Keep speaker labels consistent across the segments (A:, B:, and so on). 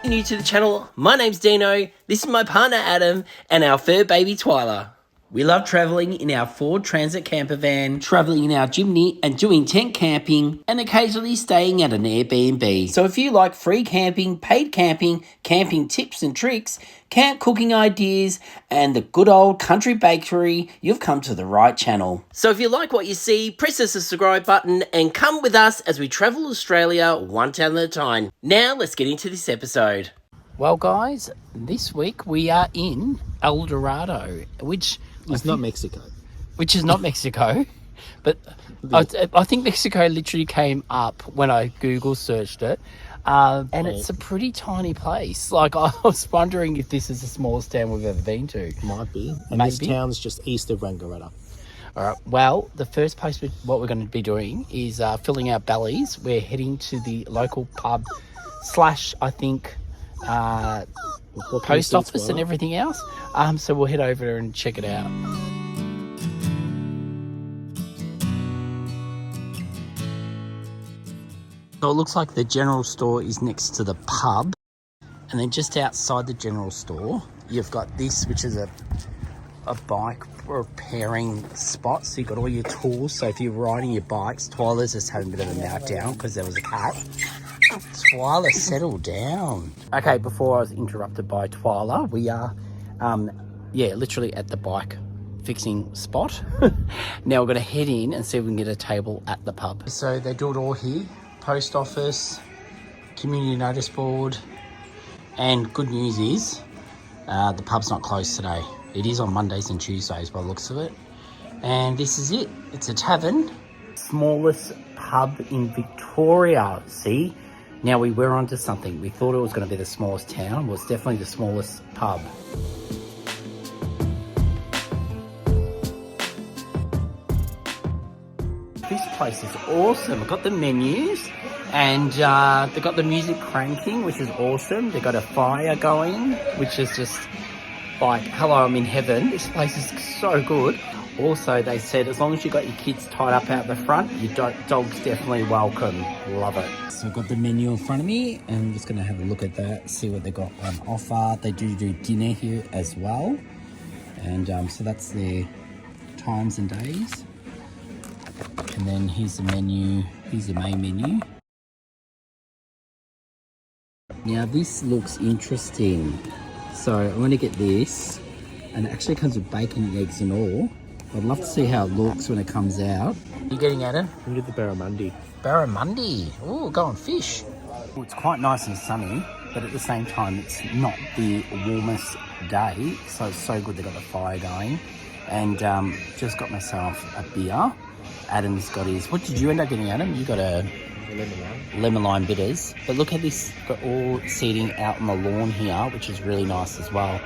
A: New to the channel, my name's Dino, this is my partner Adam, and our fur baby Twyla. We love travelling in our Ford Transit camper van, travelling in our Jimny and doing tent camping, and occasionally staying at an Airbnb. So if you like free camping, paid camping, camping tips and tricks, camp cooking ideas, and the good old country bakery, you've come to the right channel. So if you like what you see, press the subscribe button and come with us as we travel Australia one town at a time. Now let's get into this episode. Well guys, this week we are in El Dorado, which
B: it's not Mexico.
A: Which is not Mexico, but I think Mexico literally came up when I Google searched it, and it's a pretty tiny place. Like, I was wondering if this is the smallest town we've ever been to.
B: Might be. And this town's just east of Rangarata.
A: All right, well, the first place what we're going to be doing is filling our bellies. We're heading to the local pub / I think post office and everything else. So we'll head over there and check it out. So it looks like the general store is next to the pub, and then just outside the general store you've got this, which is a bike repairing spot. So you've got all your tools. So if you're riding your bikes, Twyla's just having a bit of a meltdown because there was a cat. Twyla, settle down. Okay, before I was interrupted by Twyla, we are, literally at the bike fixing spot. Now we're going to head in and see if we can get a table at the pub. So they do it all here. Post office, community notice board, and good news is the pub's not closed today. It is on Mondays and Tuesdays by the looks of it. And this is it. It's a tavern. Smallest pub in Victoria. See? Now we were onto something. We thought it was going to be the smallest town. Well, it's definitely the smallest pub. This place is awesome. I've got the menus, and they've got the music cranking, which is awesome. They've got a fire going, which is just like, hello, I'm in heaven. This place is so good. Also, they said as long as you got your kids tied up out the front, your dog's definitely welcome. Love it. So I've got the menu in front of me, and I'm just going to have a look at that, see what they got on offer. They do dinner here as well. And so that's their times and days. And then here's the menu. Here's the main menu. Now this looks interesting. So I'm going to get this, and it actually comes with bacon, eggs and all. I'd love to see how it looks when it comes out. What are you getting at it?
B: We did the barramundi.
A: Barramundi. Oh, go on fish. Well, it's quite nice and sunny, but at the same time, it's not the warmest day. So it's so good they got the fire going. And just got myself a beer. Adam's got his... What did you end up getting, Adam? You got a... Lemon lime bitters. But look at this. Got all seating out on the lawn here, which is really nice as well.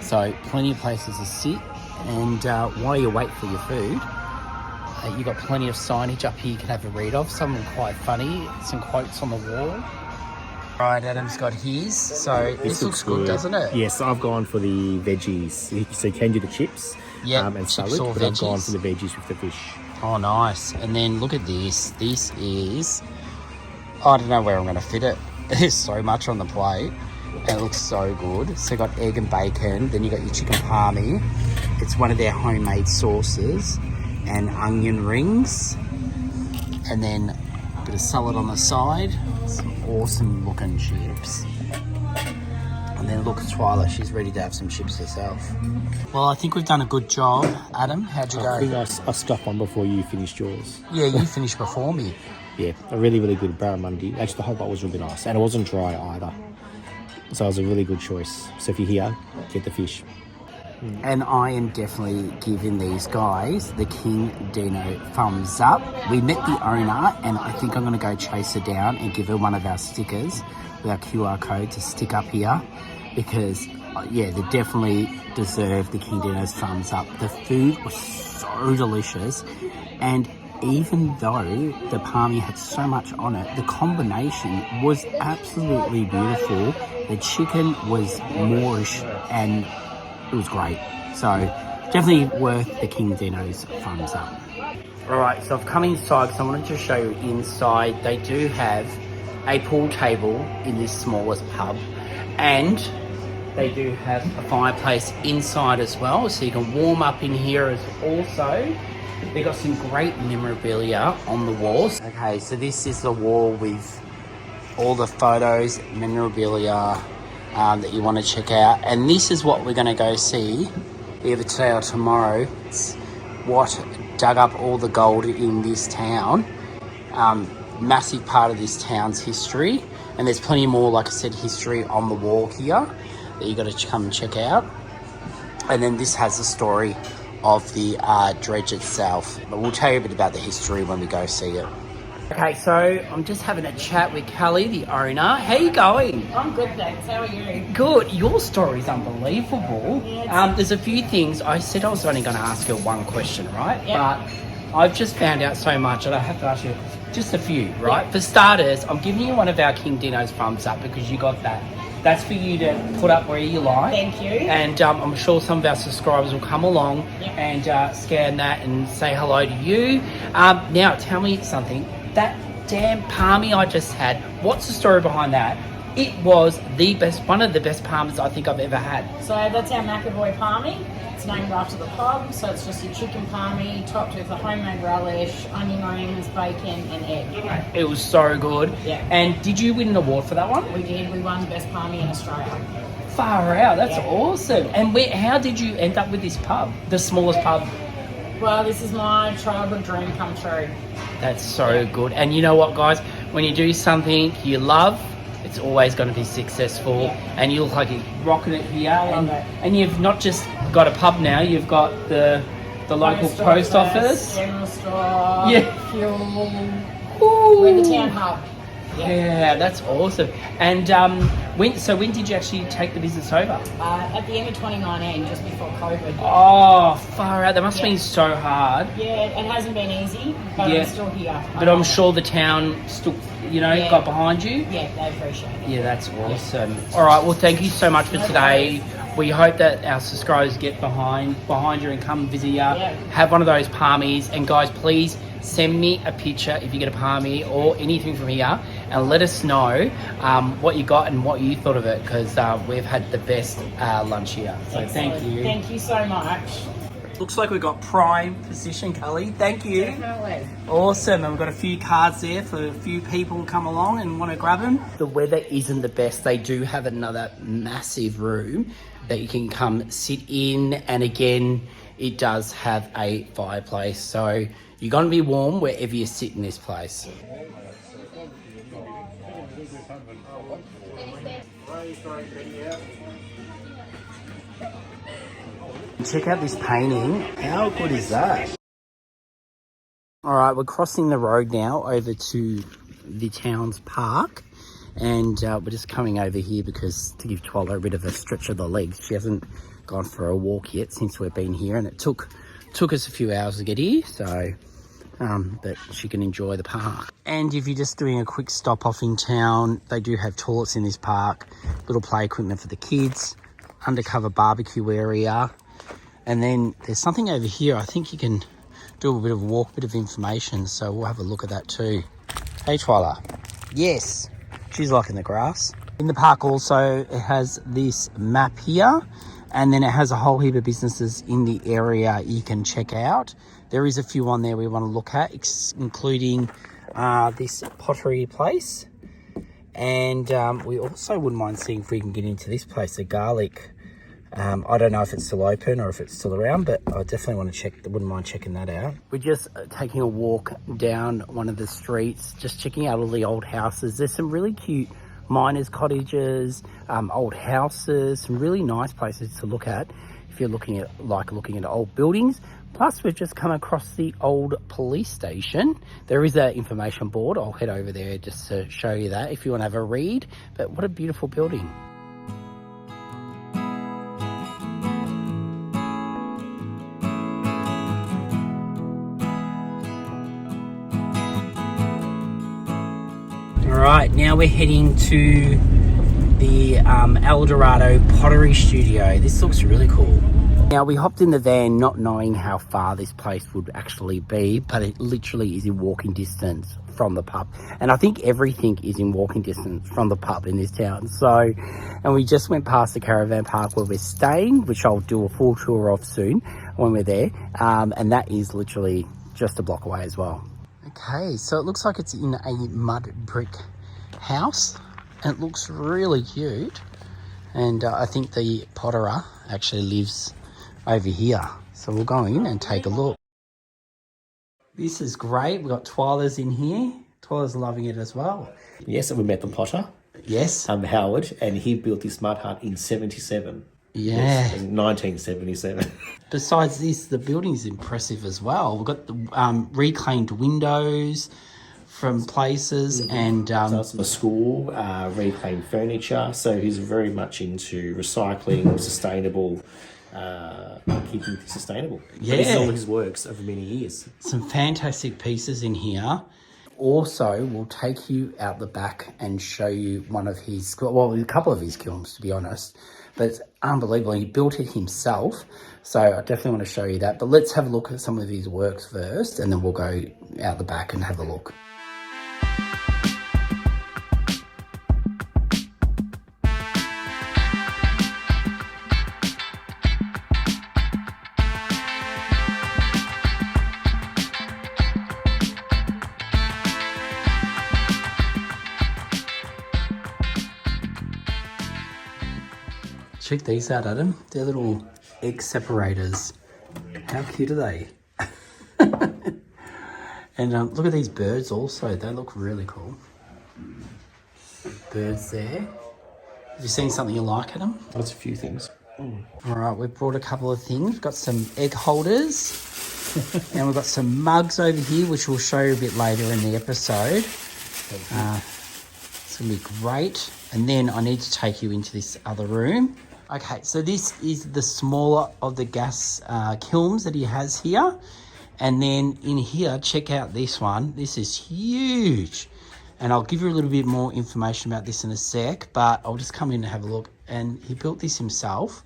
A: So plenty of places to sit. And while you wait for your food, you've got plenty of signage up here you can have a read of. Some of them quite funny, some quotes on the wall. Right, Adam's got his. So this looks good, doesn't it?
B: Yes, I've gone for the veggies. So you can do the chips and salad, but I've gone for the veggies with the fish.
A: Oh, nice. And then look at this. This is... I don't know where I'm going to fit it. There's so much on the plate. And it looks so good. So you got egg and bacon. Then you got your chicken palmy. It's one of their homemade sauces. And onion rings. And then a bit of salad on the side. Some awesome looking chips. And then look at Twyla. She's ready to have some chips herself. Well, I think we've done a good job. Adam, how'd you go?
B: I think I stuck one before you finished yours.
A: Yeah, you finished before me.
B: Yeah, a really, really good barramundi. Actually, the whole bite was really nice. And it wasn't dry either. So it was a really good choice. So if you're here, get the fish.
A: And I am definitely giving these guys the King Dino thumbs up. We met the owner, and I think I'm going to go chase her down and give her one of our stickers with our QR code to stick up here. Because, yeah, they definitely deserve the King Dino's thumbs up. The food was so delicious. And even though the palmy had so much on it, the combination was absolutely beautiful. The chicken was Moorish and it was great. So definitely worth the King Dino's thumbs up. Alright, so I've come inside because I wanted to show you inside. They do have a pool table in this smallest pub. And they do have a fireplace inside as well, so you can warm up in here as also. They've got some great memorabilia on the walls. Okay, so this is the wall with all the photos, memorabilia that you want to check out. And this is what we're going to go see either today or tomorrow. It's what dug up all the gold in this town. Massive part of this town's history. And there's plenty more, like I said, history on the wall here that you got to come and check out. And then this has the story of the dredge itself. But we'll tell you a bit about the history when we go see it. Okay, so I'm just having a chat with Kelly, the owner. How you going?
C: I'm good, thanks. How are you?
A: Good. Your story's unbelievable. There's a few things. I said I was only going to ask you one question, right?
C: Yep.
A: But I've just found out so much that I have to ask you just a few, right? Yep. For starters, I'm giving you one of our King Dino's thumbs up because you got that. That's for you to put up where you like.
C: Thank you.
A: And I'm sure some of our subscribers will come along and scan that and say hello to you. Now, tell me something. That damn palmy I just had, what's the story behind that? It was the best, one of the best palmies I think I've ever had.
C: So that's our McAvoy palmy. It's named after the pub, so it's just your chicken palmy topped with a homemade relish, onion rings, bacon and egg.
A: It was so good.
C: Yeah.
A: And did you win an award for that one?
C: We did. We won best palmy in Australia.
A: Far out, that's awesome. And how did you end up with this pub, the smallest pub?
C: Well, this is my childhood dream come true.
A: That's so good. And you know what, guys? When you do something you love, it's always going to be successful.
C: Yeah.
A: And you look like you're rocking it here.
C: Love it.
A: And you've not just got a pub now, you've got the local post office.
C: General store.
A: Yeah.
C: Fuel.
A: Ooh.
C: We're the town hub.
A: Yeah, that's awesome. And when did you actually take the business over?
C: At the end of 2019, just before COVID.
A: Oh, far out. That must have been so hard.
C: Yeah, it hasn't been easy, but I'm still here.
A: But I'm sure the town still, got behind you.
C: Yeah, they appreciate it.
A: Yeah, that's awesome. All right, well, thank you so much for today. We hope that our subscribers get behind you and come visit you. Have one of those palmies. And guys, please send me a picture if you get a palmy or anything from here and let us know what you got and what you thought of it, because we've had the best lunch here. So
C: Excellent.
A: Thank you.
C: Thank you so much.
A: Looks like we've got prime position, Kelly. Thank you.
C: Definitely.
A: Awesome. And we've got a few cards there for a few people to come along and want to grab them. The weather isn't the best. They do have another massive room that you can come sit in. And again, it does have a fireplace. So you're going to be warm wherever you sit in this place. Check out this painting. How good is that? All right, we're crossing the road now over to the town's park. And we're just coming over here because to give Twyla a bit of a stretch of the legs. She hasn't gone for a walk yet since we've been here, and it took us a few hours to get here, so but she can enjoy the park. And if you're just doing a quick stop off in town, they do have toilets in this park, little play equipment for the kids, undercover barbecue area, and then there's something over here. I think you can do a bit of a walk, bit of information, so we'll have a look at that too. Hey Twyla. Yes, she's liking the grass. In the park also, it has this map here, and then it has a whole heap of businesses in the area you can check out. There is a few on there we want to look at, including this pottery place. And we also wouldn't mind seeing if we can get into this place, the garlic. I don't know if it's still open or if it's still around, but I definitely want to check. Wouldn't mind checking that out. We're just taking a walk down one of the streets, just checking out all the old houses. There's some really cute miners' cottages, old houses, some really nice places to look at if you're looking at old buildings. Plus, we've just come across the old police station. There is an information board. I'll head over there just to show you that if you want to have a read. But what a beautiful building. All right, now we're heading to the Dorado pottery studio. This looks really cool. Now, we hopped in the van not knowing how far this place would actually be, but it literally is in walking distance from the pub. And I think everything is in walking distance from the pub in this town. So, and we just went past the caravan park where we're staying, which I'll do a full tour of soon when we're there. And that is literally just a block away as well. Okay, so it looks like it's in a mud brick house. And it looks really cute. And I think the potterer actually lives over here. So we'll go in and take a look. This is great. We've got Twyla's in here. Twyla's loving it as well.
B: Yes, and we met the potter,
A: Yes.
B: Howard, and he built this mud hut in 77.
A: Yeah.
B: Yes, in 1977.
A: Besides this, the building's impressive as well. We've got the reclaimed windows from places and...
B: So it's a school, reclaimed furniture. So he's very much into recycling, sustainable, keeping things sustainable.
A: Yeah.
B: This is all his works over many years.
A: some fantastic pieces in here. Also, we'll take you out the back and show you one of his, well, a couple of his kilns, to be honest. But it's unbelievable. He built it himself. So I definitely want to show you that. But let's have a look at some of his works first, and then we'll go out the back and have a look. Check these out, Adam. They're little egg separators. How cute are they? And look at these birds also. They look really cool. Birds there. Have you seen something you like, Adam?
B: That's a few things.
A: All right, we've brought a couple of things. We've got some egg holders. And we've got some mugs over here, which we'll show you a bit later in the episode. It's going to be great. And then I need to take you into this other room. Okay, so this is the smaller of the gas kilns that he has here. And then in here, check out this one. This is huge. And I'll give you a little bit more information about this in a sec, but I'll just come in and have a look. And he built this himself.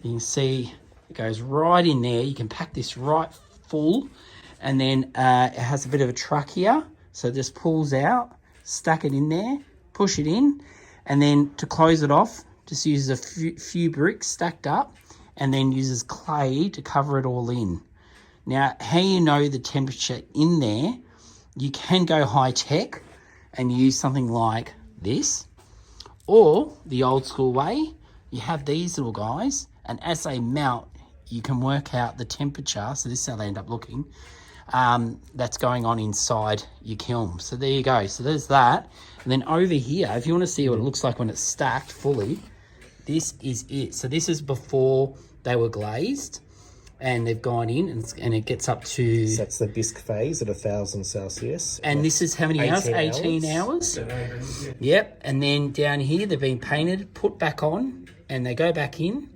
A: You can see it goes right in there. You can pack this right full. And then it has a bit of a truck here. So it just pulls out, stack it in there, push it in. And then to close it off, just uses a few bricks stacked up and then uses clay to cover it all in. Now, how you know the temperature in there, you can go high tech and use something like this, or the old school way, you have these little guys, and as they melt, you can work out the temperature. So this is how they end up looking. That's going on inside your kiln. So there you go. So there's that. And then over here, if you want to see what it looks like when it's stacked fully, this is it. So this is before they were glazed, and they've gone in, and it gets up to...
B: So that's the bisque phase at 1,000 Celsius.
A: And this is how many hours? 18 hours. Yep. And then down here, they've been painted, put back on, and they go back in,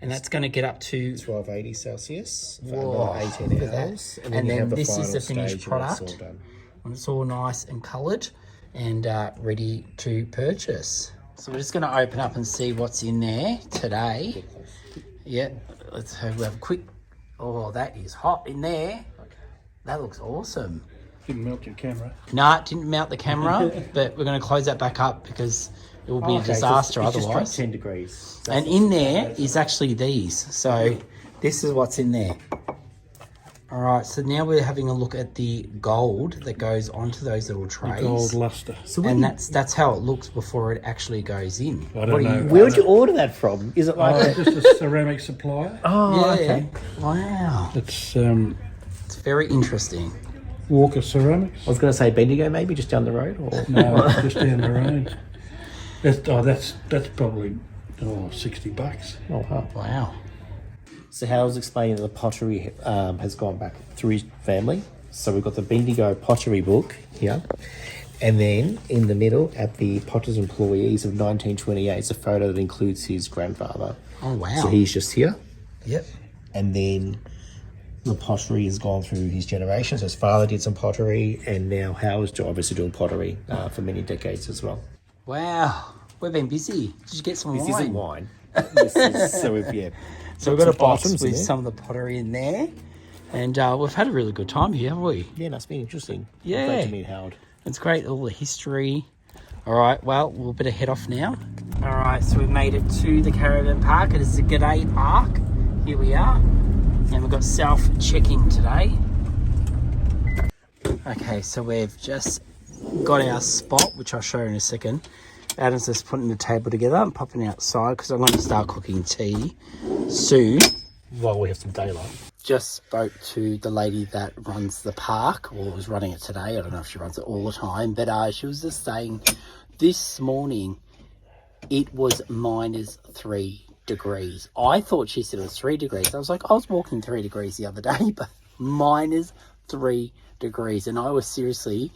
A: and that's going to get up to
B: 1280 Celsius for
A: Whoa,
B: another 18
A: look at that.
B: hours.
A: And then
B: the
A: this is
B: final
A: the finished
B: stage when it's
A: product.
B: all done.
A: when it's all nice and coloured and ready to purchase. So we're just going to open up and see what's in there today. Yeah, let's have a quick... Oh, that is hot in there. That looks awesome.
D: Didn't melt your camera.
A: No, it didn't mount the camera, but we're going to close that back up because it will be a disaster
B: it's just
A: otherwise.
B: 10 degrees.
A: And in there is actually these. So this is what's in there. All right, so now we're having a look at the gold that goes onto those little trays.
D: Gold luster.
A: And that's how it looks before it actually goes in.
D: I don't know.
B: Where would you order that from? Is it like...
D: Just a ceramic supplier.
B: Oh,
A: Yeah.
B: okay.
A: Wow.
D: It's
A: It's very interesting.
D: Walker Ceramics.
B: I was going to say Bendigo, maybe just down the road. Or...
D: No, just down the road. That's probably $60.
B: Oh, wow.
A: Wow.
B: So how I was explaining that the pottery has gone back through his family. So we've got the Bendigo pottery book here. And then in the middle at the Potter's Employees of 1928 is a photo that includes his grandfather.
A: Oh, wow.
B: So he's just here.
A: Yep.
B: And then the pottery has gone through his generations. So his father did some pottery, and now Howard's obviously doing pottery for many decades as well.
A: Wow. We've been busy. Did you get some
B: This
A: wine?
B: isn't wine. This is, so we've, yeah.
A: So we've got a
B: Some
A: box
B: items in
A: with
B: there.
A: some of the pottery in there. And we've had a really good time here, haven't we?
B: Yeah, that's been interesting.
A: Yeah.
B: Great to meet Howard.
A: It's great, all the history. All right, well, we'll better head off now. All right, so we've made it to the caravan park. It is the G'day Park. Here we are. And we've got self-check-in today. Okay, so we've just got our spot, which I'll show you in a second. Adam's just putting the table together and popping outside because I'm going to start cooking tea soon.
B: While we have some daylight.
A: Just spoke to the lady that runs the park, or was running it today. I don't know if she runs it all the time, but she was just saying this morning it was -3 degrees. I thought she said it was 3 degrees. I was like, I was walking 3 degrees the other day, but -3 degrees. And I was seriously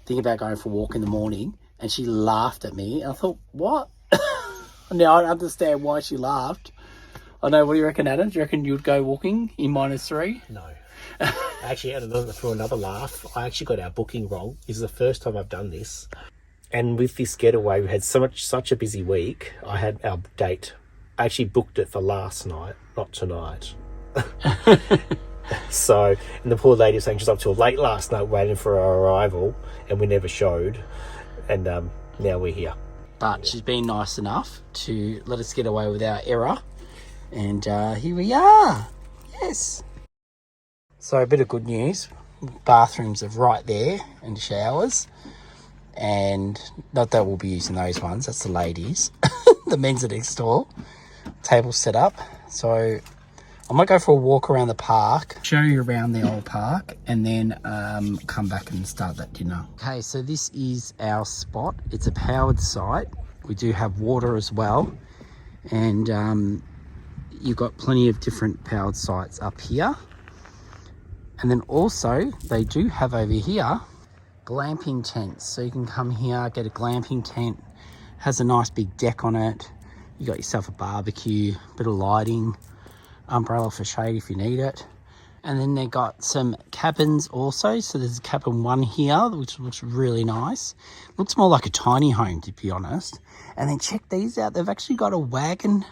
A: thinking about going for a walk in the morning, and she laughed at me. And I thought, what? Now I understand why she laughed. I know. What do you reckon, Adam? Do you reckon you'd go walking in -3?
B: No. Actually, for another laugh, I actually got our booking wrong. This is the first time I've done this. And with this getaway, we had such a busy week. I had our date. I actually booked it for last night, not tonight. So, and the poor lady was saying she was up till late last night waiting for our arrival, and we never showed. And now we're here.
A: But she's been nice enough to let us get away with our error. And here we are. Yes. So a bit of good news. Bathrooms are right there and showers. And not that we'll be using those ones. That's the ladies. The men's are next door. Table set up. So I might go for a walk around the park. Show you around the old park. And then come back and start that dinner. Okay, so this is our spot. It's a powered site. We do have water as well. And you've got plenty of different powered sites up here. And then also they do have over here glamping tents. So you can come here, get a glamping tent. Has a nice big deck on it. You got yourself a barbecue, bit of lighting, umbrella for shade if you need it. And then they got some cabins also. So there's cabin 1 here, which looks really nice. Looks more like a tiny home, to be honest. And then check these out. They've actually got a wagon.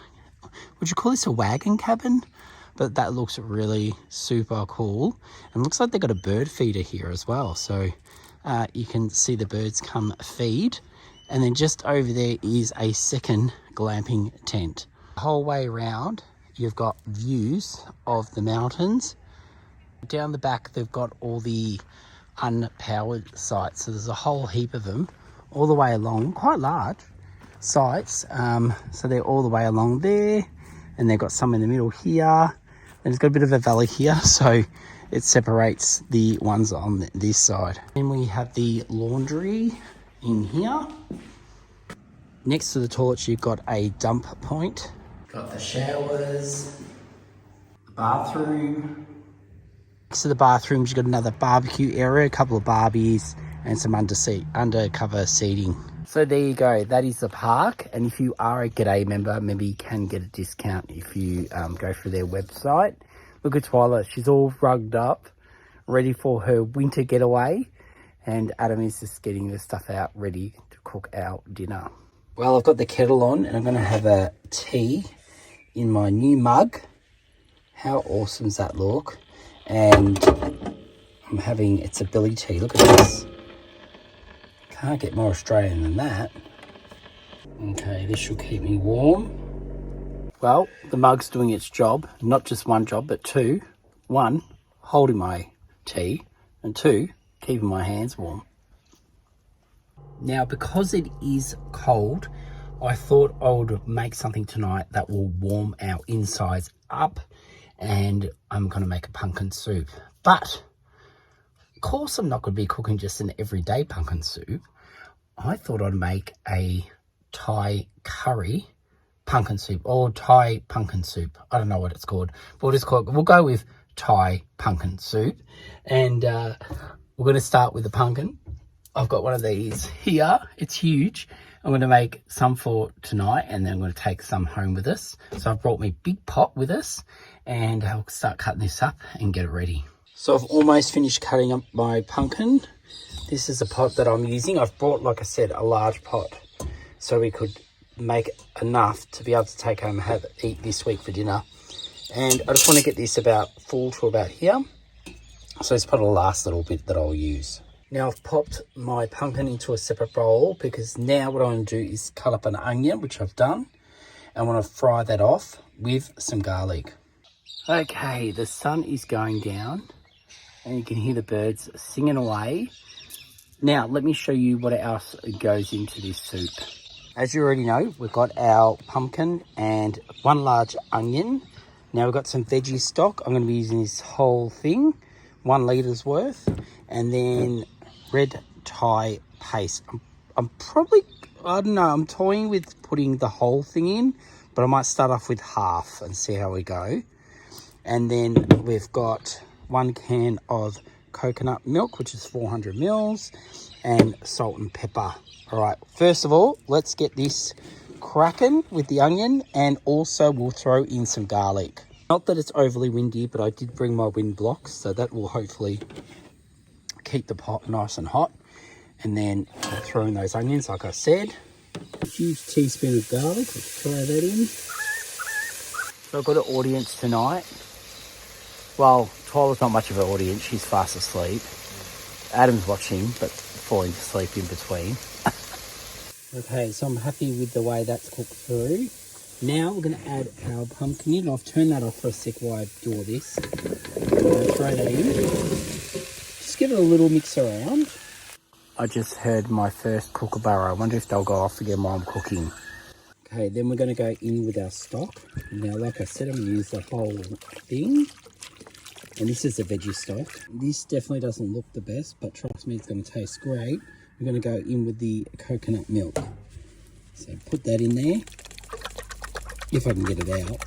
A: Would you call this a wagon cabin? But that looks really super cool. And looks like they've got a bird feeder here as well. So you can see the birds come feed. And then just over there is a second glamping tent. The whole way around, you've got views of the mountains. Down the back, they've got all the unpowered sites. So there's a whole heap of them all the way along, quite large sites. So they're all the way along there. And they've got some in the middle here. And it's got a bit of a valley here. So it separates the ones on this side. Then we have the laundry in here. Next to the toilets, you've got a dump point. Got the showers, the bathroom. Next to the bathrooms, you've got another barbecue area, a couple of barbies, and some undercover seating. So there you go. That is the park. And if you are a G'day member, maybe you can get a discount if you go through their website. Look at Twyla. She's all rugged up, ready for her winter getaway. And Adam is just getting the stuff out, ready to cook our dinner. Well, I've got the kettle on and I'm going to have a tea in my new mug. How awesome does that look? And I'm having, it's a Billy tea. Look at this. Can't get more Australian than that. Okay, this should keep me warm. Well, the mug's doing its job. Not just one job, but two. One, holding my tea. And two, keeping my hands warm. Now, because it is cold, I thought I would make something tonight that will warm our insides up. And I'm going to make a pumpkin soup. But, of course, I'm not going to be cooking just an everyday pumpkin soup. I thought I'd make a Thai curry pumpkin soup, or Thai pumpkin soup. I don't know what it's called, but we'll go with Thai pumpkin soup. And we're going to start with the pumpkin. I've got one of these here. It's huge. I'm going to make some for tonight, and then I'm going to take some home with us. So I've brought my big pot with us, and I'll start cutting this up and get it ready. So I've almost finished cutting up my pumpkin. This is a pot that I'm using. I've brought, like I said, a large pot so we could make enough to be able to take home and eat this week for dinner. And I just want to get this about full to about here. So it's probably the last little bit that I'll use. Now I've popped my pumpkin into a separate bowl because now what I want to do is cut up an onion, which I've done. I want to fry that off with some garlic. Okay, the sun is going down and you can hear the birds singing away. Now, let me show you what else goes into this soup. As you already know, we've got our pumpkin and one large onion. Now we've got some veggie stock. I'm going to be using this whole thing, 1 litres worth. And then red Thai paste. I'm probably, I don't know, I'm toying with putting the whole thing in, but I might start off with half and see how we go. And then we've got 1 can of coconut milk, which is 400 mils, and salt and pepper. All right, first of all, let's get this cracking with the onion, and also we'll throw in some garlic. Not that it's overly windy, but I did bring my wind blocks, so that will hopefully keep the pot nice and hot. And then I'll throw in those onions, like I said. A huge teaspoon of garlic, let's throw that in. So I've got an audience tonight. Well, Twyla's not much of an audience, she's fast asleep. Adam's watching, but falling asleep in between. Okay, so I'm happy with the way that's cooked through. Now we're going to add our pumpkin in. I've turned that off for a sec while I do all this. I'm going to throw that in. Just give it a little mix around. I just heard my first kookaburra. I wonder if they'll go off again while I'm cooking. Okay, then we're going to go in with our stock. Now, like I said, I'm going to use the whole thing. And this is the veggie stock. This definitely doesn't look the best, but trust me, it's going to taste great. We're going to go in with the coconut milk. So put that in there, if I can get it out.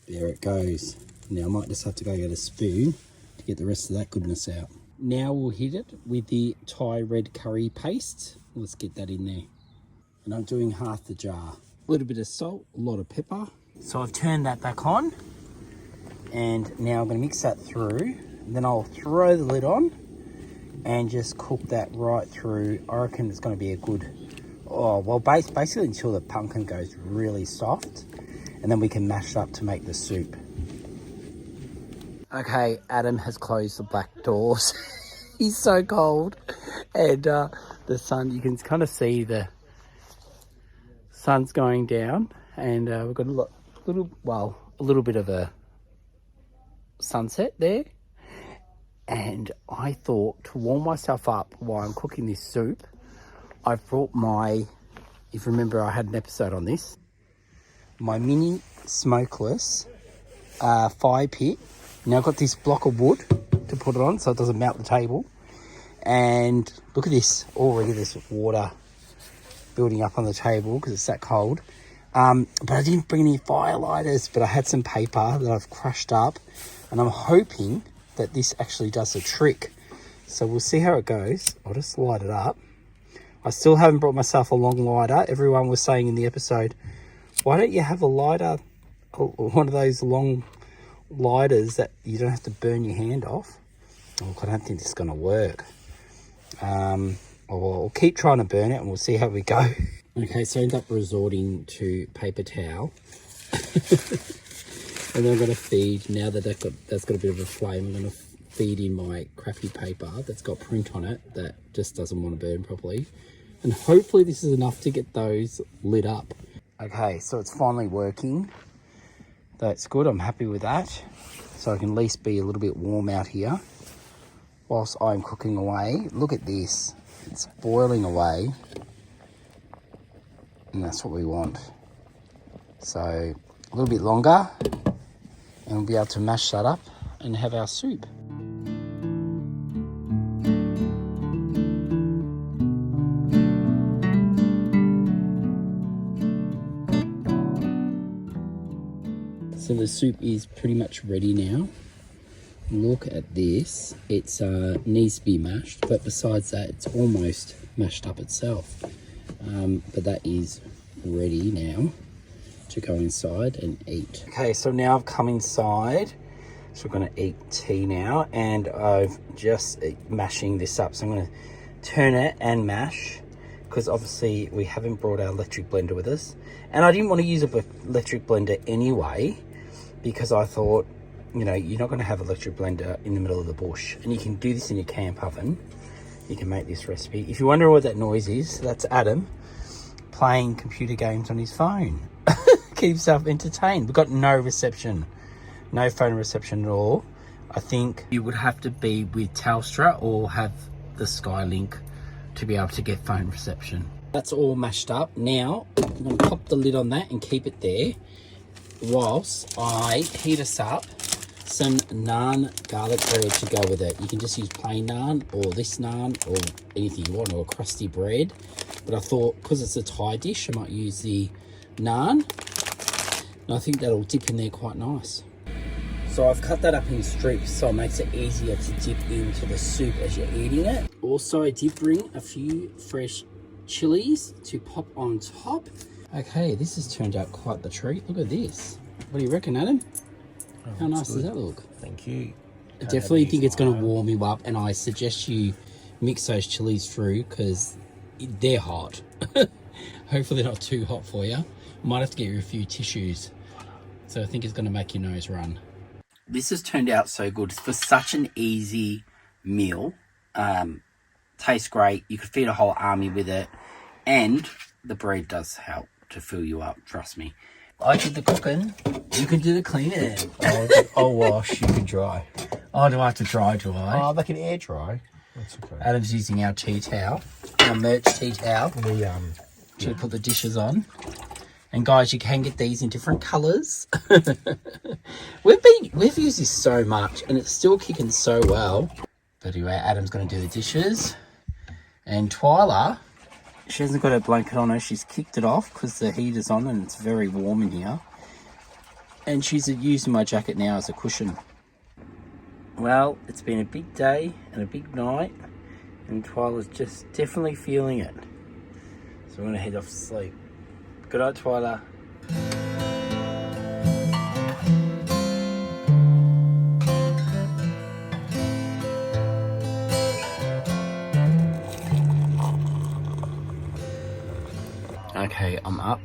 A: There it goes. Now I might just have to go get a spoon to get the rest of that goodness out. Now we'll hit it with the Thai red curry paste. Let's get that in there. And I'm doing half the jar. A little bit of salt, a lot of pepper. So I've turned that back on. And now I'm going to mix that through. And then I'll throw the lid on and just cook that right through. I reckon it's going to be a good, basically until the pumpkin goes really soft. And then we can mash it up to make the soup. Okay, Adam has closed the black doors. He's so cold. And the sun, you can kind of see the sun's going down. And we've got a little bit of a sunset there. And I thought to warm myself up while I'm cooking this soup, I brought my, if you remember I had an episode on this, my mini smokeless fire pit. Now I've got this block of wood to put it on so it doesn't melt the table. And look at this, already there's water building up on the table because it's that cold. But I didn't bring any fire lighters, but I had some paper that I've crushed up, and I'm hoping that this actually does the trick. So we'll see how it goes. I'll just light it up. I still haven't brought myself a long lighter. Everyone was saying in the episode, why don't you have a lighter, one of those long lighters that you don't have to burn your hand off? Oh, I don't think this is going to work. I'll keep trying to burn it and we'll see how we go. Okay, so I end up resorting to paper towel. And then I'm going to feed, now that that's got a bit of a flame, I'm going to feed in my crappy paper that's got print on it that just doesn't want to burn properly. And hopefully this is enough to get those lit up. Okay, so it's finally working. That's good, I'm happy with that. So I can at least be a little bit warm out here whilst I'm cooking away. Look at this, it's boiling away. And that's what we want. So a little bit longer and we'll be able to mash that up and have our soup. So the soup is pretty much ready now. Look at this. It's needs to be mashed, but besides that, it's almost mashed up itself. But that is ready now to go inside and eat. Okay, so now I've come inside. So we're going to eat tea now, and I've just mashing this up. So I'm going to turn it and mash, because obviously we haven't brought our electric blender with us. And I didn't want to use an electric blender anyway, because I thought, you know, you're not going to have an electric blender in the middle of the bush, and you can do this in your camp oven. You can make this recipe. If you wonder what that noise is, that's Adam playing computer games on his phone. Keep himself entertained. We've got no reception, no phone reception at all. I think you would have to be with Telstra or have the Skylink to be able to get phone reception. That's all mashed up. Now I'm going to pop the lid on that and keep it there whilst I heat us up some naan garlic bread to go with it. You can just use plain naan or this naan or anything you want, or a crusty bread. But I thought, because it's a Thai dish, I might use the naan. And I think that'll dip in there quite nice. So I've cut that up in strips so it makes it easier to dip into the soup as you're eating it. Also, I did bring a few fresh chilies to pop on top. Okay, this has turned out quite the treat. Look at this. What do you reckon, Adam? How nice does that look?
B: Thank you.
A: I definitely think it's going to warm you up, and I suggest you mix those chilies through because they're hot. Hopefully not too hot for you. Might have to get you a few tissues. So I think it's going to make your nose run. This has turned out so good. For such an easy meal. Tastes great. You could feed a whole army with it. And the bread does help to fill you up, trust me. I did the cooking. You can do the cleaning.
B: I'll wash, you can dry.
A: Oh, do I have to dry, do I?
B: Oh, they can air dry. That's okay.
A: Adam's using our tea towel, our merch tea towel, to put the dishes on. And guys, you can get these in different colours. We've used this so much, and it's still kicking so well. But anyway, Adam's going to do the dishes. And Twyla, she hasn't got her blanket on her. She's kicked it off because the heater's on and it's very warm in here. And she's using my jacket now as a cushion. Well, it's been a big day and a big night. And Twyla's just definitely feeling it. So we're going to head off to sleep. Good night, Twyla. Okay, I'm up.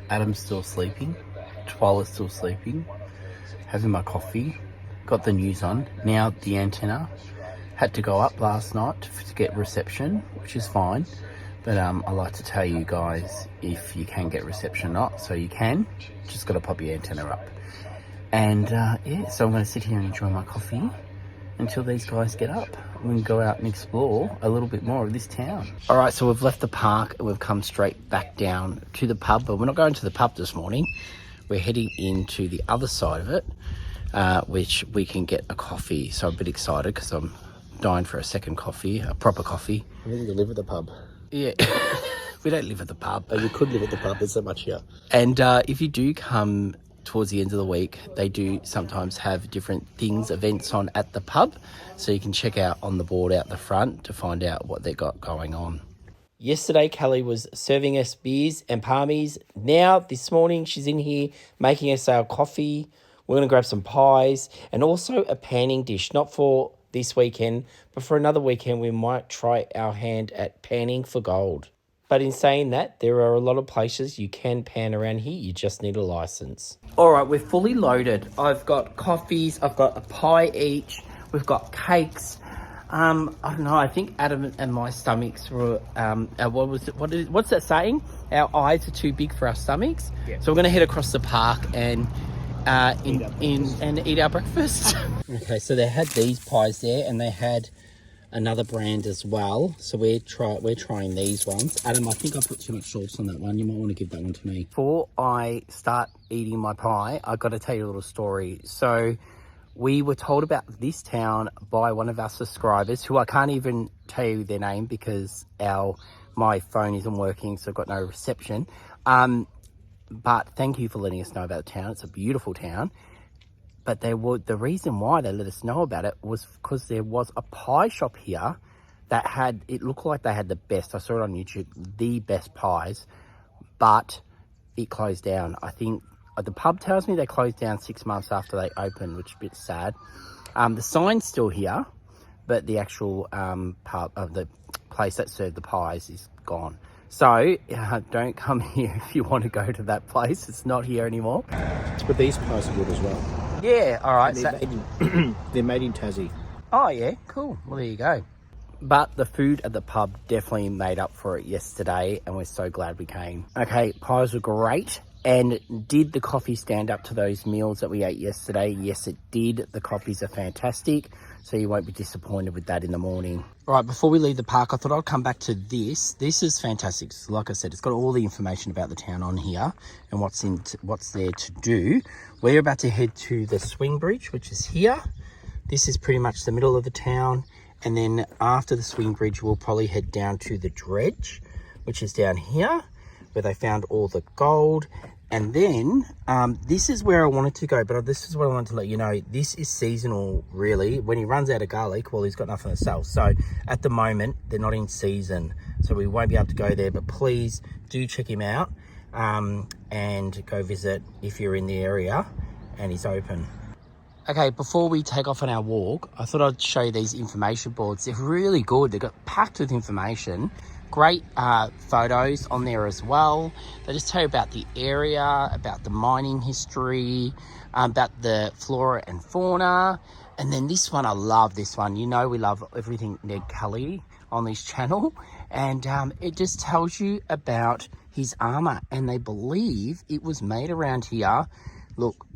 A: Adam's still sleeping. Twyla's still sleeping. Having my coffee. Got the news on. Now the antenna had to go up last night to get reception, which is fine. But I like to tell you guys if you can get reception or not. So you can. Just got to pop your antenna up. And yeah, so I'm going to sit here and enjoy my coffee until these guys get up. We can go out and explore a little bit more of this town. All right, so we've left the park and we've come straight back down to the pub. But we're not going to the pub this morning. We're heading into the other side of it, which we can get a coffee. So I'm a bit excited because I'm dying for a second coffee, a proper coffee.
B: I think you live at the pub.
A: Yeah, we don't live at the pub.
B: Oh, you could live at the pub, there's so much here.
A: And if you do come towards the end of the week, they do sometimes have different things, events on at the pub. So you can check out on the board out the front to find out what they got going on. Yesterday, Kelly was serving us beers and palmies. Now, this morning, she's in here making us our coffee. We're going to grab some pies and also a panning dish, not for this weekend, but for another weekend, we might try our hand at panning for gold. But in saying that, there are a lot of places you can pan around here. You just need a license. All right, we're fully loaded. I've got coffees. I've got a pie each. We've got cakes. I don't know. I think Adam and my stomachs were. What was it? What's that saying? Our eyes are too big for our stomachs. Yeah. So we're going to head across the park and eat our breakfast. Okay, so they had these pies there, and they had another brand as well. So we're trying these ones. Adam, I think I put too much sauce on that one. You might want to give that one to me. Before I start eating my pie, I've got to tell you a little story. So we were told about this town by one of our subscribers, who I can't even tell you their name because my phone isn't working, so I've got no reception. But thank you for letting us know about the town. It's a beautiful town. But the reason why they let us know about it was because there was a pie shop here that it looked like they had the best. I saw it on YouTube, the best pies, but it closed down. I think the pub tells me they closed down 6 months after they opened, which is a bit sad. The sign's still here, but the actual pub of the place that served the pies is gone. So don't come here if you want to go to that place. It's not here anymore.
B: But these pies are good as well.
A: Yeah, all right.
B: They're, they're made in Tassie.
A: Oh, yeah, cool. Well, there you go. But the food at the pub definitely made up for it yesterday, and we're so glad we came. Okay, pies were great. And did the coffee stand up to those meals that we ate yesterday? Yes, it did. The coffees are fantastic, so you won't be disappointed with that in the morning. All right, before we leave the park, I thought I'd come back to this. This is fantastic. Like I said, it's got all the information about the town on here and what's there to do. We're about to head to the swing bridge, which is here. This is pretty much the middle of the town. And then after the swing bridge, we'll probably head down to the dredge, which is down here, where they found all the gold. And then this is where I wanted to go, but this is what I wanted to let you know. This is seasonal, really. When he runs out of garlic, well, he's got nothing to sell. So at the moment, they're not in season, so we won't be able to go there. But please do check him out and go visit if you're in the area and he's open. Okay, before we take off on our walk, I thought I'd show you these information boards. They're really good. They've got packed with information. Great photos on there as well. They just tell you about the area, about the mining history, about the flora and fauna. And then this one, I love this one. You know we love everything Ned Kelly on this channel. And it just tells you about his armour. And they believe it was made around here. Look,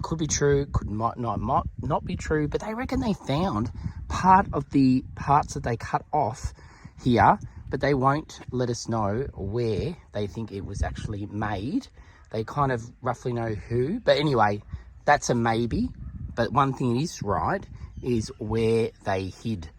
A: could be true, might not be true, but they reckon they found part of the parts that they cut off here, but they won't let us know where they think it was actually made. They kind of roughly know who, but anyway, that's a maybe. But one thing is right is where they hid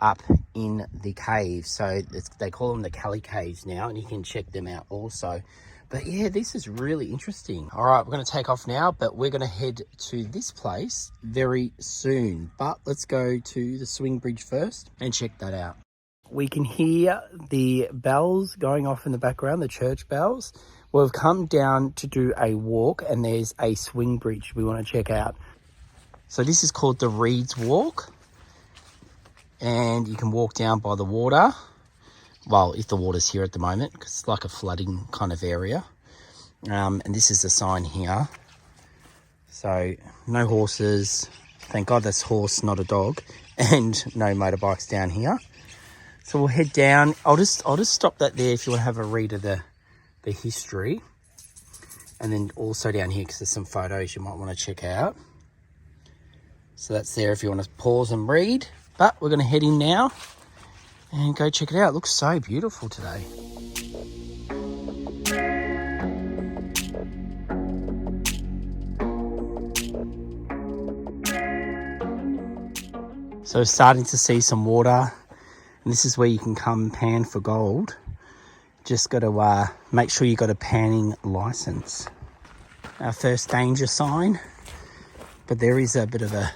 A: up in the caves. So they call them the Kelly Caves now, and you can check them out also. But yeah, this is really interesting. All right, we're going to take off now, but we're going to head to this place very soon. But let's go to the swing bridge first and check that out. We can hear the bells going off in the background, the church bells. We've come down to do a walk, and there's a swing bridge we want to check out. So this is called the Reeds Walk, and you can walk down by the water. Well, if the water's here at the moment, because it's like a flooding kind of area. And this is the sign here. So no horses. Thank God that's horse, not a dog. And no motorbikes down here. So we'll head down. I'll just stop that there if you want to have a read of the history. And then also down here, because there's some photos you might want to check out. So that's there if you want to pause and read. But we're going to head in now and go check it out. It looks so beautiful today. So starting to see some water, and this is where you can come pan for gold. Just got to make sure you got a panning license. Our first danger sign, but there is a bit of a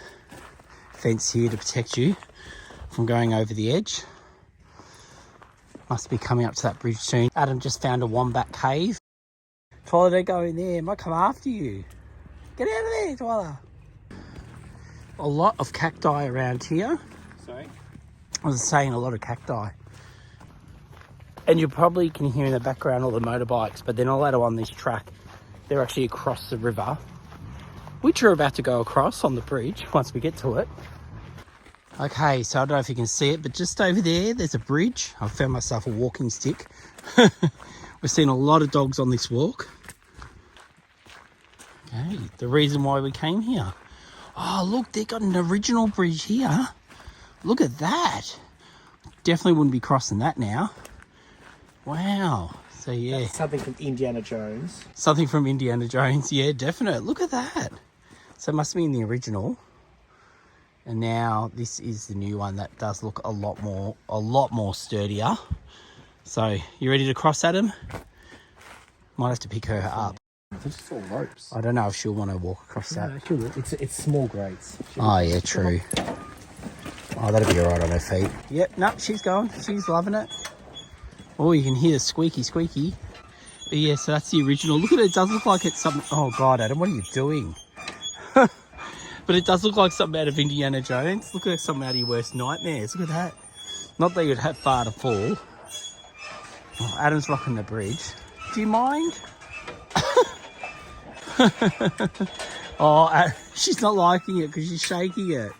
A: fence here to protect you from going over the edge. Must be coming up to that bridge soon. Adam just found a wombat cave. Twyla, don't go in there. It might come after you. Get out of there, Twyla. A lot of cacti around here.
B: Sorry?
A: I was saying a lot of cacti. And you probably can hear in the background all the motorbikes, but they're not allowed on this track. They're actually across the river, which we're about to go across on the bridge once we get to it. Okay, so I don't know if you can see it, but just over there, there's a bridge. I found myself a walking stick. We've seen a lot of dogs on this walk. Okay, the reason why we came here. Oh, look, they've got an original bridge here. Look at that. Definitely wouldn't be crossing that now. Wow. So, yeah.
B: That's something from Indiana Jones.
A: Something from Indiana Jones. Yeah, definite. Look at that. So it must be in the original. And now this is the new one that does look a lot more sturdier. So, you ready to cross, Adam? Might have to pick her up.
B: It's just all ropes.
A: I don't know if she'll want to walk across that.
B: It's small grates.
A: Oh, yeah, true. Oh, that'll be all right on her feet. Yep, no, she's going. She's loving it. Oh, you can hear the squeaky. But yeah, so that's the original. Look at it. It does look like it's something. Oh, God, Adam, what are you doing? But it does look like something out of Indiana Jones. Look at something out of your worst nightmares. Look at that. Not that you'd have far to fall. Oh, Adam's rocking the bridge. Do you mind? Oh, she's not liking it because she's shaking it.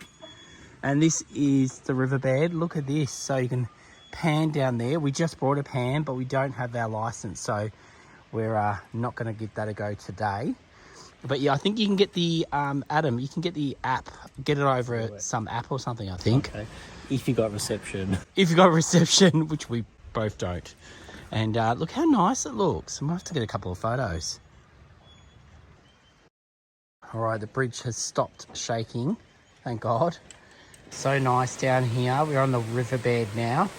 A: And this is the riverbed. Look at this. So you can pan down there. We just brought a pan, but we don't have our license, so we're not going to give that a go today. But yeah, I think you can get the Adam. You can get the app. Get it over some app or something. I think.
B: Okay. If you got reception.
A: If you got reception, which we both don't. And look how nice it looks. I might have to get a couple of photos. All right, the bridge has stopped shaking. Thank God. So nice down here. We're on the riverbed now.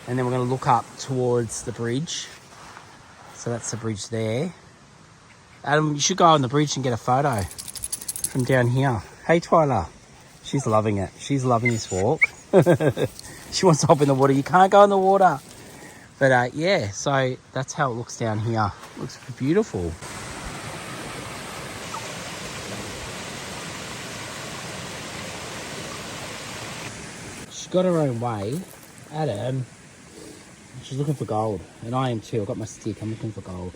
A: And then we're going to look up towards the bridge. So that's the bridge there. Adam, you should go on the bridge and get a photo from down here. Hey, Twyla. She's loving it. She's loving this walk. She wants to hop in the water. You can't go in the water. But yeah, so that's how it looks down here. Looks beautiful. She's got her own way. Adam, she's looking for gold. And I am too. I've got my stick. I'm looking for gold.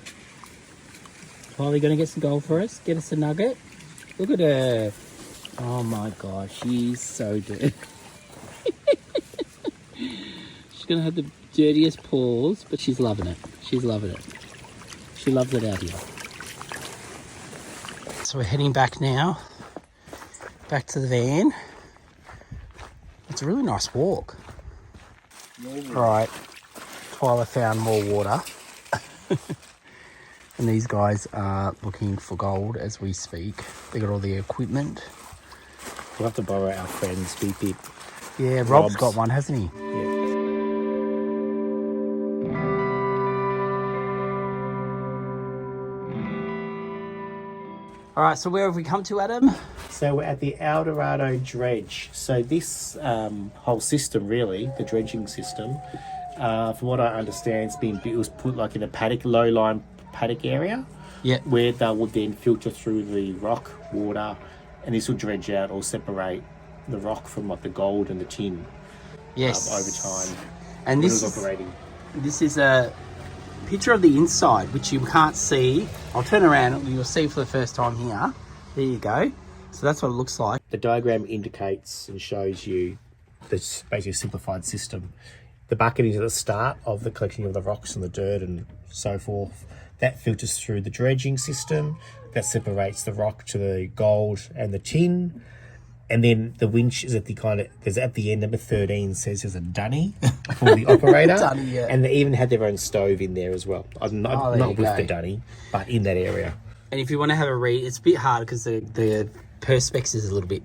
A: Are you going to get some gold for us? Get us a nugget? Look at her. Oh my gosh, she's so dirty. She's going to have the dirtiest paws, but she's loving it. She's loving it. She loves it out here. So we're heading back now. Back to the van. It's a really nice walk. Alright, Twyla found more water. And these guys are looking for gold as we speak. They got all the equipment.
B: We'll have to borrow our friend's beep beep.
A: Yeah, Rob's got one, hasn't he?
B: Yeah.
A: All right, so where have we come to, Adam?
B: So we're at the Dorado dredge. So this whole system, really, the dredging system, from what I understand, it was put like in a paddock, low-lying paddock area.
A: Yeah.
B: Where they will then filter through the rock water, and this will dredge out or separate the rock from like the gold and the tin.
A: Yes.
B: Over time.
A: And this
B: is operating.
A: This is a picture of the inside, which you can't see. I'll turn around and you'll see for the first time here. There you go. So that's what it looks like.
B: The diagram indicates and shows you this basically simplified system. The bucket is at the start of the collection of the rocks and the dirt and so forth. That filters through the dredging system. That separates the rock to the gold and the tin. And then the winch is at the because at the end, number 13 says there's a dunny for the operator.
A: Dunny, yeah.
B: And they even had their own stove in there as well. Not with
A: go.
B: the dunny, but in that area.
A: And if you want to have a read, it's a bit hard because the perspex is a little bit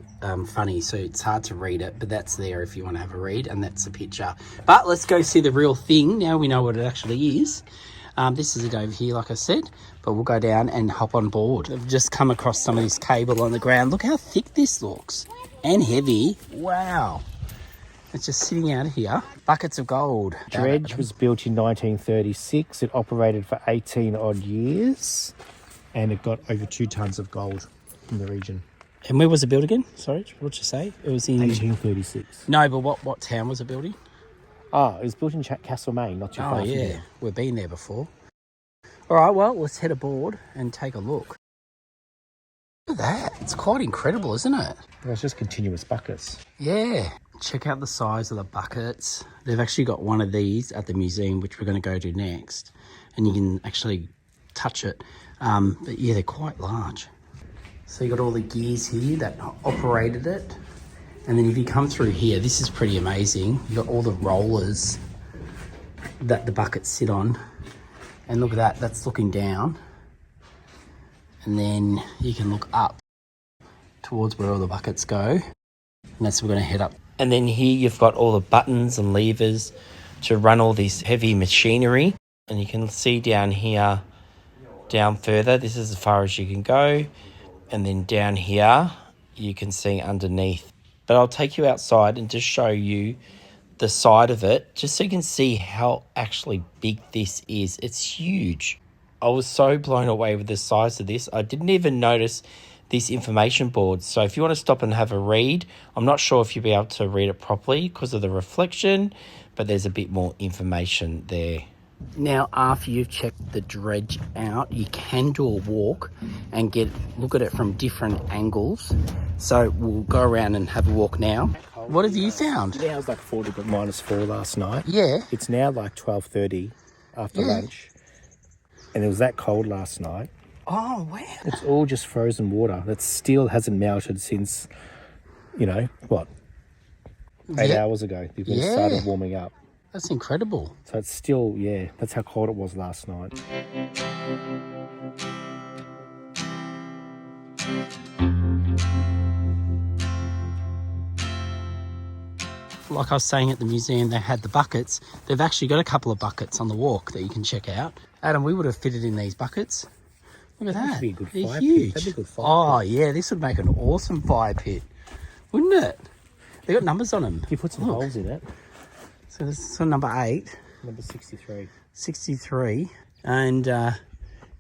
A: funny, so it's hard to read it, but that's there if you want to have a read, and that's a picture. But let's go see the real thing. Now we know what it actually is. This is it over here, like I said, but we'll go down and hop on board. I've just come across some of this cable on the ground. Look how thick this looks, and heavy. Wow. It's just sitting out here. Buckets of gold.
B: Dredge was built in 1936. It operated for 18 odd years, and it got over 2 tons of gold in the region.
A: And where was it built again? Sorry, what'd you say? It was in
B: 1836.
A: No, but what town was it built in?
B: Oh, it was built in Castlemaine, not too far from here.
A: We've been there before. All right, well, let's head aboard and take a look. Look at that. It's quite incredible, isn't it?
B: Well, it's just continuous buckets.
A: Yeah. Check out the size of the buckets. They've actually got one of these at the museum, which we're going to go to next. And you can actually touch it. But yeah, they're quite large. So you got all the gears here that operated it. And then if you come through here, this is pretty amazing. You got all the rollers that the buckets sit on. And look at that, that's looking down. And then you can look up towards where all the buckets go. And that's where we're gonna head up. And then here you've got all the buttons and levers to run all this heavy machinery. And you can see down here, down further, this is as far as you can go. And then down here, you can see underneath. But I'll take you outside and just show you the side of it, just so you can see how actually big this is. It's huge. I was so blown away with the size of this. I didn't even notice this information board. So if you want to stop and have a read, I'm not sure if you'll be able to read it properly because of the reflection, but there's a bit more information there. Now, after you've checked the dredge out, you can do a walk and look at it from different angles. So we'll go around and have a walk now. What have you found?
B: Yeah, it was like 40 but -4 last night.
A: Yeah.
B: It's now like 12:30 after lunch. And it was that cold last night.
A: Oh, wow.
B: It's all just frozen water that still hasn't melted since, what, 8 hours ago. When it started warming up.
A: That's incredible.
B: So it's still, that's how cold it was last night.
A: Like I was saying at the museum, they had the buckets. They've actually got a couple of buckets on the walk that you can check out. Adam, we would have fitted in these buckets. Look at that.
B: That'd be a good
A: They're
B: fire
A: huge.
B: pit. That'd be a good fire
A: Oh, yeah, this would make an awesome fire pit, wouldn't it? They got numbers on them.
B: You put some holes in it.
A: So this is number 8.
B: Number 63.
A: 63. And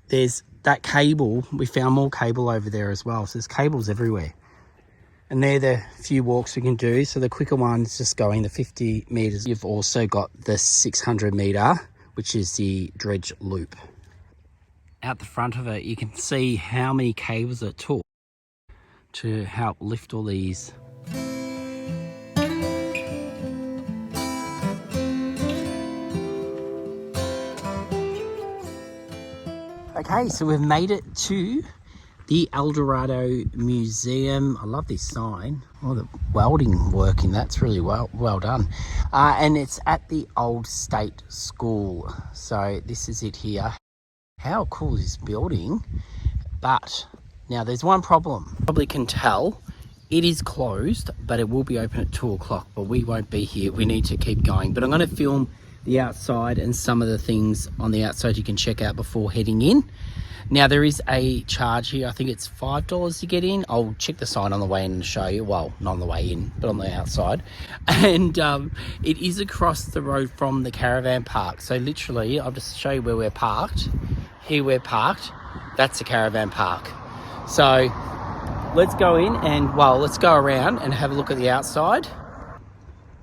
A: there's that cable. We found more cable over there as well. So there's cables everywhere. And they're the few walks we can do. So the quicker one's just going the 50 metres. You've also got the 600 metre, which is the dredge loop. Out the front of it, you can see how many cables it took to help lift all these. Okay, so we've made it to the Dorado Museum. I love this sign. Oh, the welding work in that's really well done. And it's at the Old State School. So this is it here. How cool is this building? But now there's one problem. Probably can tell it is closed, but it will be open at 2 o'clock. But we won't be here. We need to keep going. But I'm going to film the outside and some of the things on the outside you can check out before heading in. Now there is a charge here. I think it's $5 to get in. I'll check the sign on the way in and show you. Well, not on the way in, but on the outside. And it is across the road from the caravan park. So literally, I'll just show you where we're parked. Here we're parked. That's the caravan park. So let's go in and, well, let's go around and have a look at the outside.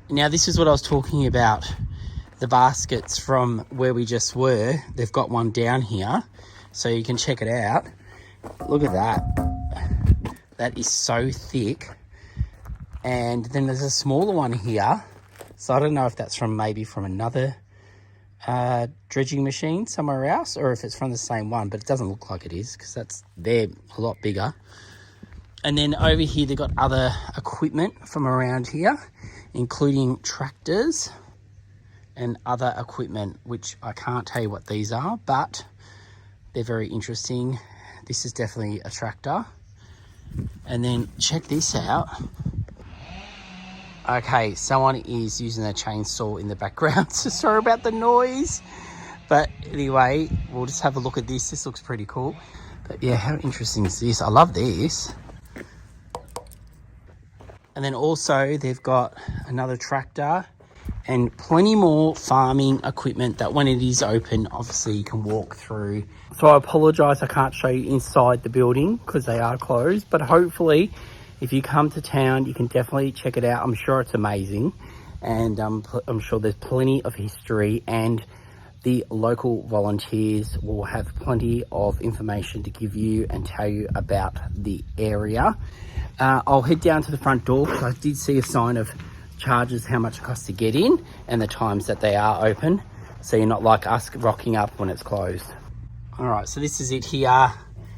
A: Now this is what I was talking about. The baskets from where we just were. They've got one down here. So you can check it out. Look at that. That is so thick. And then there's a smaller one here. So I don't know if that's maybe from another dredging machine somewhere else, or if it's from the same one, but it doesn't look like it is because they're a lot bigger. And then over here they've got other equipment from around here, including tractors and other equipment, which I can't tell you what these are, but they're very interesting. This is definitely a tractor. And then check this out. Okay, someone is using a chainsaw in the background, so sorry about the noise. But anyway, we'll just have a look at this. This looks pretty cool. But yeah, how interesting is this? I love this. And then also they've got another tractor and plenty more farming equipment that when it is open, obviously you can walk through. So I apologise I can't show you inside the building because they are closed, but hopefully if you come to town, you can definitely check it out. I'm sure it's amazing, and I'm sure there's plenty of history, and the local volunteers will have plenty of information to give you and tell you about the area. I'll head down to the front door because I did see a sign of charges how much it costs to get in and the times that they are open, so you're not like us rocking up when it's closed. All right, so this is it here.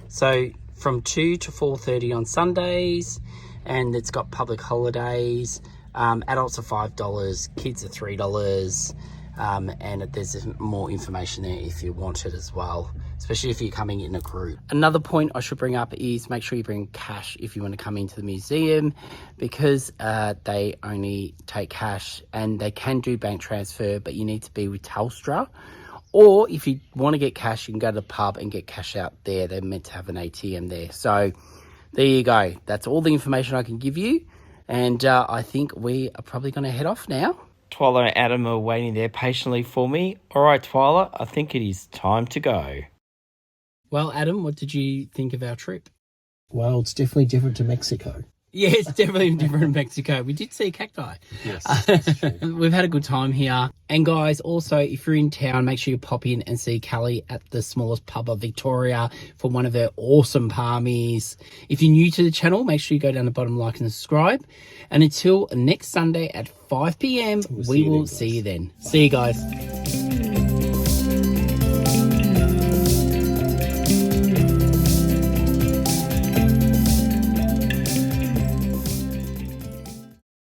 A: So from 2 to 4:30 on Sundays, and it's got public holidays. Adults are $5, kids are $3, and there's more information there if you want it as well, especially if you're coming in a group. Another point I should bring up is make sure you bring cash if you want to come into the museum, because they only take cash, and they can do bank transfer, but you need to be with Telstra. Or if you want to get cash, you can go to the pub and get cash out there. They're meant to have an ATM there. So there you go. That's all the information I can give you. And I think we are probably going to head off now. Twyla and Adam are waiting there patiently for me. All right, Twyla, I think it is time to go. Well, Adam, what did you think of our trip?
B: Well, it's definitely different to Mexico.
A: Yeah, it's definitely different in Mexico. We did see cacti.
B: Yes, that's true.
A: We've had a good time here. And guys, also, if you're in town, make sure you pop in and see Callie at the smallest pub of Victoria for one of her awesome palmies. If you're new to the channel, make sure you go down the bottom, like and subscribe. And until next Sunday at 5 p.m, we will see you then. See you guys.